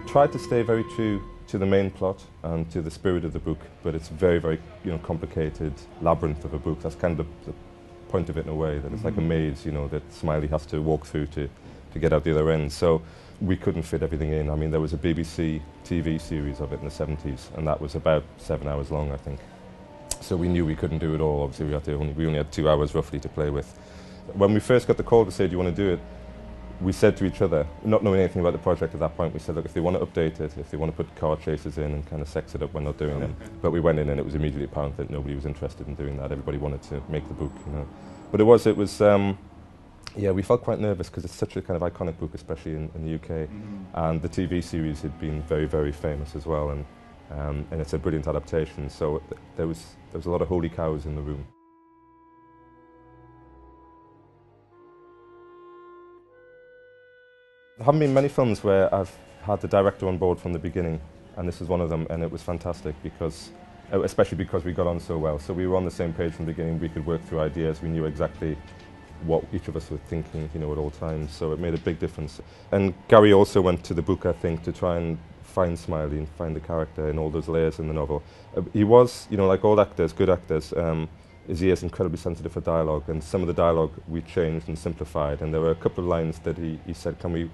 tried to stay very true to the main plot and to the spirit of the book, but it's very, very complicated labyrinth of a book. That's kind of the point of it in a way, that it's like a maze, that Smiley has to walk through to get out the other end. So we couldn't fit everything in. I mean, there was a BBC TV series of it in the 70s, and that was about 7 hours long, I think. So we knew we couldn't do it all. Obviously, we only had 2 hours roughly to play with. When we first got the call to say, do you want to do it, we said to each other, not knowing anything about the project at that point, we said, look, if they want to update it, if they want to put car chases in and kind of sex it up, we're not doing them. But we went in and it was immediately apparent that nobody was interested in doing that. Everybody wanted to make the book, But it was, we felt quite nervous because it's such a kind of iconic book, especially in the UK. And the TV series had been very, very famous as well, and it's a brilliant adaptation. So there was a lot of holy cows in the room. There haven't been many films where I've had the director on board from the beginning, and this is one of them, and it was fantastic because, especially because we got on so well. So we were on the same page from the beginning, we could work through ideas, we knew exactly what each of us were thinking, at all times, so it made a big difference. And Gary also went to the book, I think, to try and find Smiley and find the character in all those layers in the novel. He was, like all actors, good actors, his ear is incredibly sensitive for dialogue, and some of the dialogue we changed and simplified, and there were a couple of lines that he said, can we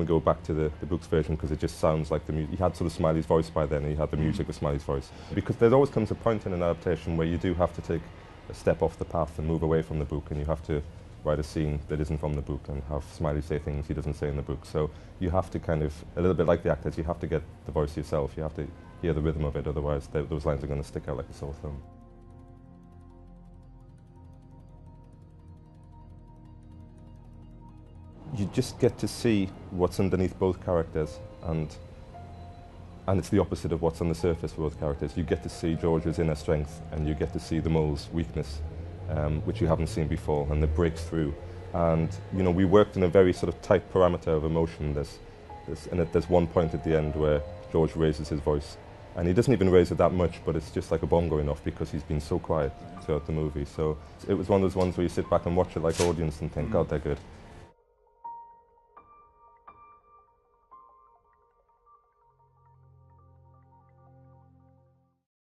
go back to the book's version, because it just sounds like the music. He had sort of Smiley's voice by then, and he had the music with Smiley's voice. Because there always comes a point in an adaptation where you do have to take a step off the path and move away from the book, and you have to write a scene that isn't from the book and have Smiley say things he doesn't say in the book. So you have to kind of, a little bit like the actors, you have to get the voice yourself, you have to hear the rhythm of it, otherwise those lines are going to stick out like a sore thumb. You just get to see what's underneath both characters, and it's the opposite of what's on the surface for both characters. You get to see George's inner strength, and you get to see the mole's weakness, which you haven't seen before, and it breaks through. And we worked in a very sort of tight parameter of emotion. There's one point at the end where George raises his voice, and he doesn't even raise it that much, but it's just like a bomb going off because he's been so quiet throughout the movie. So it was one of those ones where you sit back and watch it like audience and think, God, they're good.